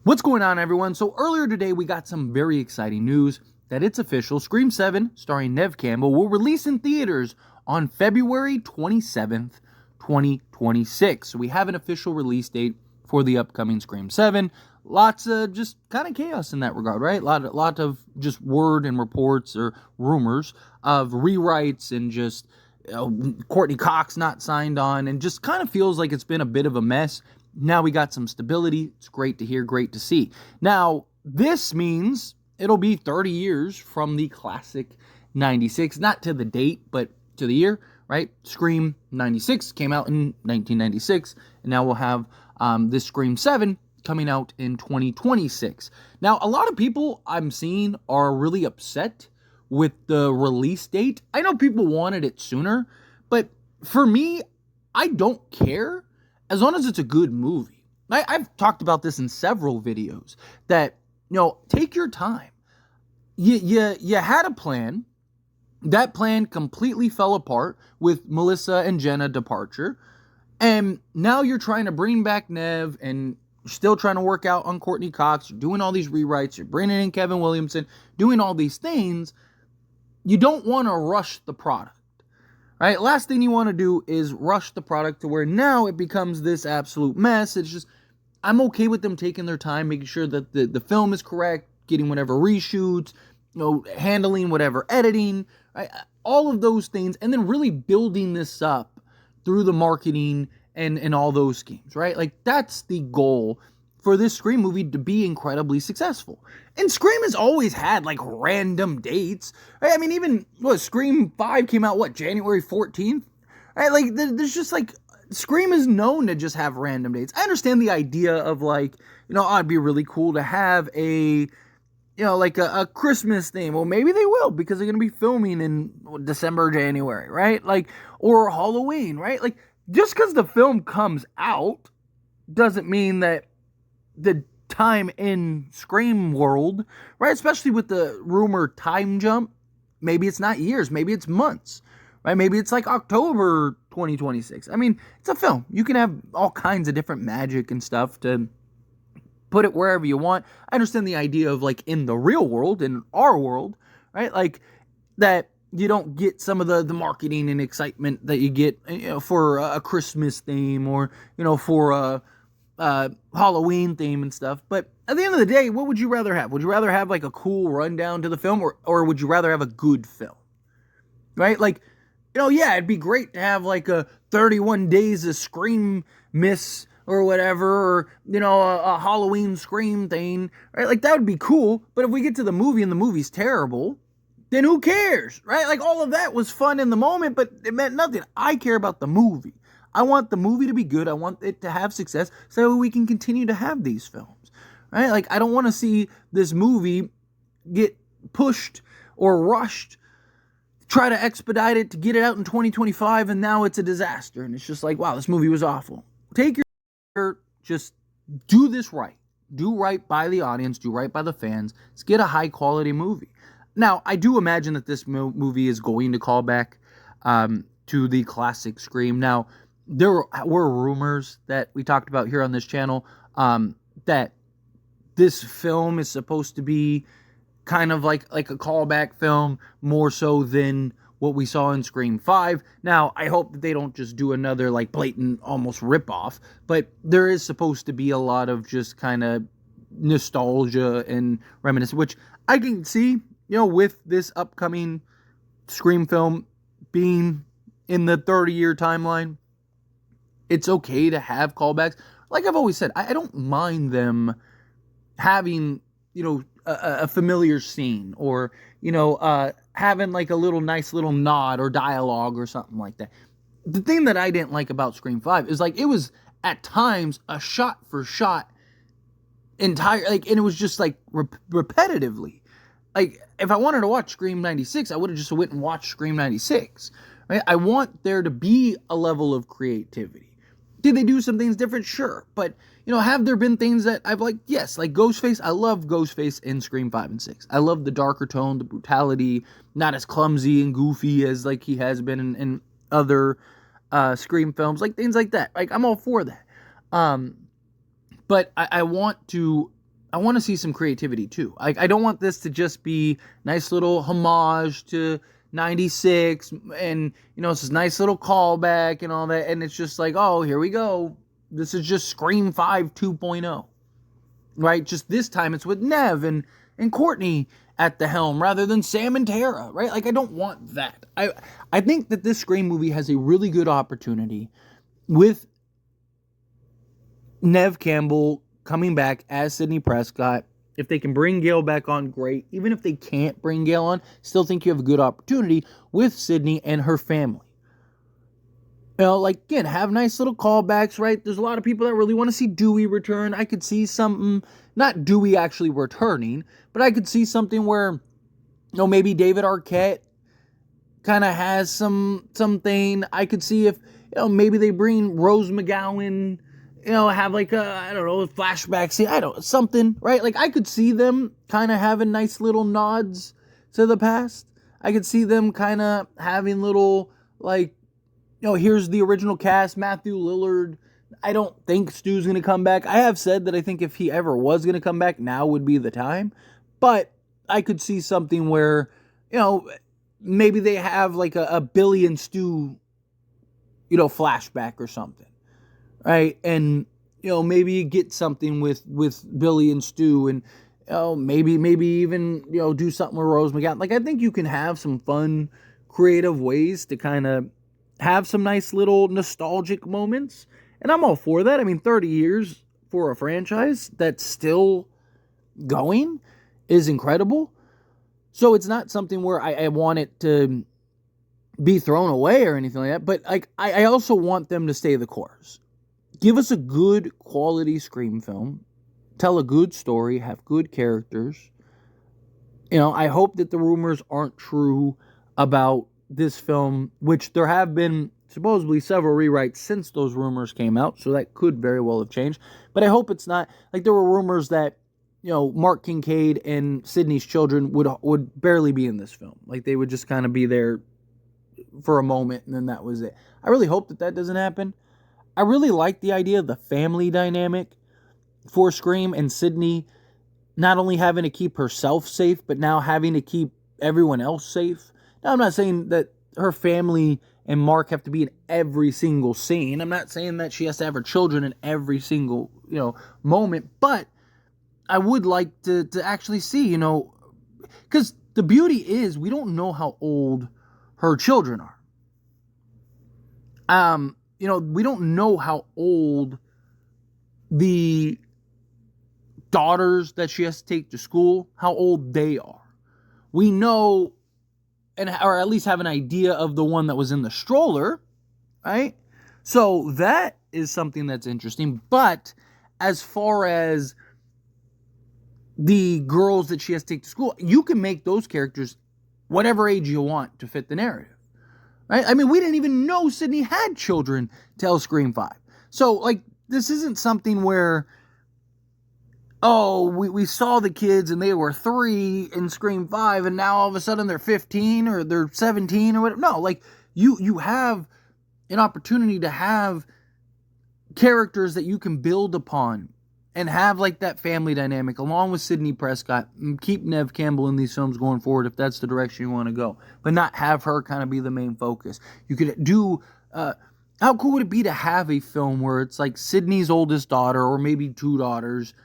What's going on, everyone? So earlier today, we got some very exciting news that it's official. Scream 7, starring Neve Campbell, will release in theaters on February 27th, 2026. So we have an official release date for the upcoming Scream 7. Lots of just kind of chaos in that regard, right? Lot of just word and reports or rumors of rewrites and just Courtney Cox not signed on, and just kind of feels like it's been a bit of a mess. Now we got some stability. It's great to hear, great to see. Now, this means it'll be 30 years from the classic 96, not to the date, but to the year, right? Scream 96 came out in 1996, and now we'll have this Scream 7 coming out in 2026. Now, a lot of people I'm seeing are really upset with the release date. I know people wanted it sooner, but for me, I don't care as long as it's a good movie. I've talked about this in several videos that, take your time. You had a plan. That plan completely fell apart with Melissa and Jenna departure. And now you're trying to bring back Neve and still trying to work out on Courtney Cox. You're doing all these rewrites. You're bringing in Kevin Williamson, doing all these things. You don't want to rush the product. Right? Last thing you want to do is rush the product to where now it becomes this absolute mess. It's just, I'm okay with them taking their time, making sure that the film is correct, getting whatever reshoots, handling whatever editing, right? All of those things, and then really building this up through the marketing and all those schemes, right? Like, that's the goal for this Scream movie to be incredibly successful. And Scream has always had, random dates. Right? I mean, even, Scream 5 came out, January 14th? Right? There's just, Scream is known to just have random dates. I understand the idea of, it'd be really cool to have a Christmas theme. Well, maybe they will, because they're going to be filming in December, January, right? Or Halloween, right? Just because the film comes out doesn't mean that the time in Scream world, right? Especially with the rumor time jump, maybe it's not years, maybe it's months, right? Maybe it's October 2026. I mean, it's a film. You can have all kinds of different magic and stuff to put it wherever you want. I understand the idea of in the real world, in our world, right? That you don't get some of the marketing and excitement that you get for a Christmas theme or for a Halloween theme and stuff. But at the end of the day, what would you rather have? Would you rather have a cool rundown to the film, or would you rather have a good film? Right? Yeah, it'd be great to have a 31 Days of Scream Miss or whatever, or a Halloween Scream thing, right? That would be cool. But if we get to the movie and the movie's terrible, then who cares, right? All of that was fun in the moment, but it meant nothing. I care about the movie. I want the movie to be good. I want it to have success so we can continue to have these films, right? I don't want to see this movie get pushed or rushed, try to expedite it to get it out in 2025, and now it's a disaster. And it's just wow, this movie was awful. Just do this right. Do right by the audience. Do right by the fans. Let's get a high-quality movie. Now, I do imagine that this movie is going to call back to the classic Scream. Now, there were rumors that we talked about here on this channel that this film is supposed to be kind of like a callback film, more so than what we saw in Scream 5. Now, I hope that they don't just do another blatant almost ripoff, but there is supposed to be a lot of just kind of nostalgia and reminiscence, which I can see, with this upcoming Scream film being in the 30-year timeline. It's okay to have callbacks. Like I've always said, I don't mind them having, a familiar scene, or, having a nice little nod or dialogue or something like that. The thing that I didn't like about Scream 5 is it was at times a shot for shot entire, and it was just repetitively. If I wanted to watch Scream 96, I would have just went and watched Scream 96. Right? I want there to be a level of creativity. Did they do some things different? Sure. But, have there been things that I've liked? Yes. Ghostface. I love Ghostface in Scream 5 and 6. I love the darker tone, the brutality, not as clumsy and goofy as he has been in other Scream films, things like that. I'm all for that. But I want to I want to see some creativity too. I don't want this to just be nice little homage to 96 and, it's this nice little callback and all that. And it's just like, oh, here we go. This is just Scream 5 2.0, right? Just this time it's with Nev and Courtney at the helm rather than Sam and Tara, right? Like, I don't want that. I think that this Scream movie has a really good opportunity with Nev Campbell coming back as Sidney Prescott. If they can bring Gail back on, great. Even if they can't bring Gail on, still think you have a good opportunity with Sidney and her family. Again, have nice little callbacks, right? There's a lot of people that really want to see Dewey return. I could see something, not Dewey actually returning, but I could see something where, maybe David Arquette kind of has something. I could see if, maybe they bring Rose McGowan, have like a flashback scene. Something, right? Like, I could see them kind of having nice little nods to the past. I could see them kind of having little, here's the original cast, Matthew Lillard. I don't think Stu's going to come back. I have said that I think if he ever was going to come back, now would be the time. But I could see something where, maybe they have like a Billy and Stu, flashback or something. Right? And, maybe you get something with Billy and Stu and, maybe even, do something with Rose McGowan. Like, I think you can have some fun, creative ways to kind of have some nice little nostalgic moments. And I'm all for that. I mean, 30 years for a franchise that's still going is incredible. So it's not something where I want it to be thrown away or anything like that. But I also want them to stay the course. Give us a good quality Scream film. Tell a good story. Have good characters. I hope that the rumors aren't true about this film, which there have been supposedly several rewrites since those rumors came out, so that could very well have changed. But I hope it's not, like, there were rumors that, Mark Kincaid and Sidney's children would barely be in this film. Like, they would just kind of be there for a moment, and then that was it. I really hope that doesn't happen. I really like the idea of the family dynamic for Scream and Sidney not only having to keep herself safe, but now having to keep everyone else safe. Now, I'm not saying that her family and Mark have to be in every single scene. I'm not saying that she has to have her children in every single, moment. But I would like to actually see, because the beauty is we don't know how old her children are. We don't know how old the daughters that she has to take to school, how old they are. We know, or at least have an idea of the one that was in the stroller, right? So that is something that's interesting. But as far as the girls that she has to take to school, you can make those characters whatever age you want to fit the narrative, right? I mean, we didn't even know Sidney had children till Scream 5. So, this isn't something where, we saw the kids and they were 3 in Scream 5 and now all of a sudden they're 15 or they're 17 or whatever. No, you have an opportunity to have characters that you can build upon and have that family dynamic along with Sidney Prescott and keep Nev Campbell in these films going forward if that's the direction you want to go, but not have her kind of be the main focus. You could do, how cool would it be to have a film where it's like Sidney's oldest daughter or maybe 2 daughters,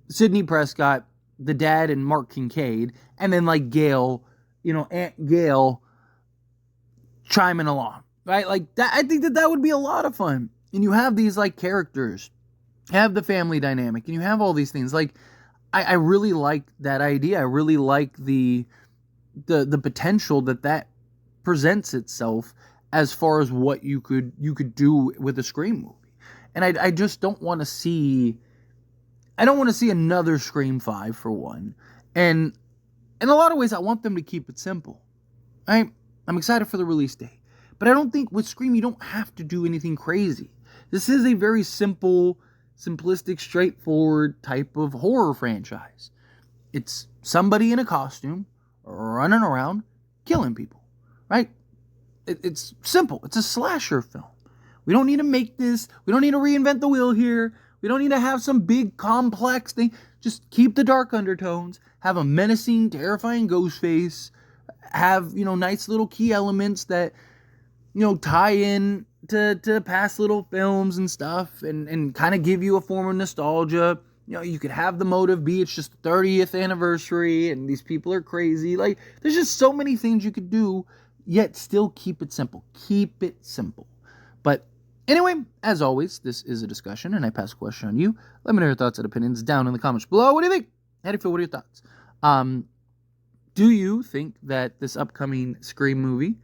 Sidney Prescott, the dad, and Mark Kincaid, and then Gail, Aunt Gail chiming along, right? That. I think that would be a lot of fun. And you have these characters, have the family dynamic, and you have all these things. I really like that idea. I really like the potential that presents itself as far as what you could do with a Scream movie. And I just don't want to see. I don't want to see another Scream 5, for one. And in a lot of ways, I want them to keep it simple. Right? I'm excited for the release date. But I don't think with Scream, you don't have to do anything crazy. This is a very simple, simplistic, straightforward type of horror franchise. It's somebody in a costume running around killing people. Right? It's simple. It's a slasher film. We don't need to make this. We don't need to reinvent the wheel here. We don't need to have some big complex thing. Just keep the dark undertones, have a menacing, terrifying Ghostface, have, nice little key elements that, tie in to past little films and stuff, and kind of give you a form of nostalgia. You could have the motive be it's just the 30th anniversary and these people are crazy. Like, there's just so many things you could do, yet still keep it simple. Keep it simple. But anyway, as always, this is a discussion, and I pass a question on you. Let me know your thoughts and opinions down in the comments below. What do you think? How do you feel? What are your thoughts? Do you think that this upcoming Scream movie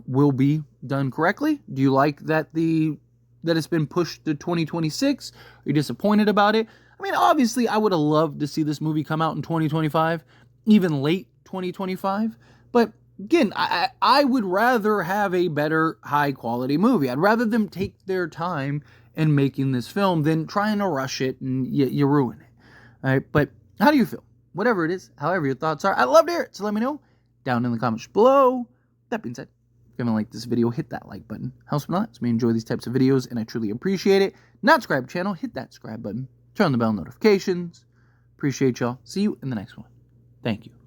will be done correctly? Do you like that it's been pushed to 2026? Are you disappointed about it? I mean, obviously, I would have loved to see this movie come out in 2025, even late 2025. But again, I would rather have a better, high-quality movie. I'd rather them take their time in making this film than trying to rush it and you ruin it. All right, but how do you feel? Whatever it is, however your thoughts are, I'd love to hear it. So let me know down in the comments below. That being said, if you haven't liked this video, hit that like button. Helps me a lot. It's me enjoy these types of videos, and I truly appreciate it. Not subscribe to the channel, hit that subscribe button. Turn on the bell notifications. Appreciate y'all. See you in the next one. Thank you.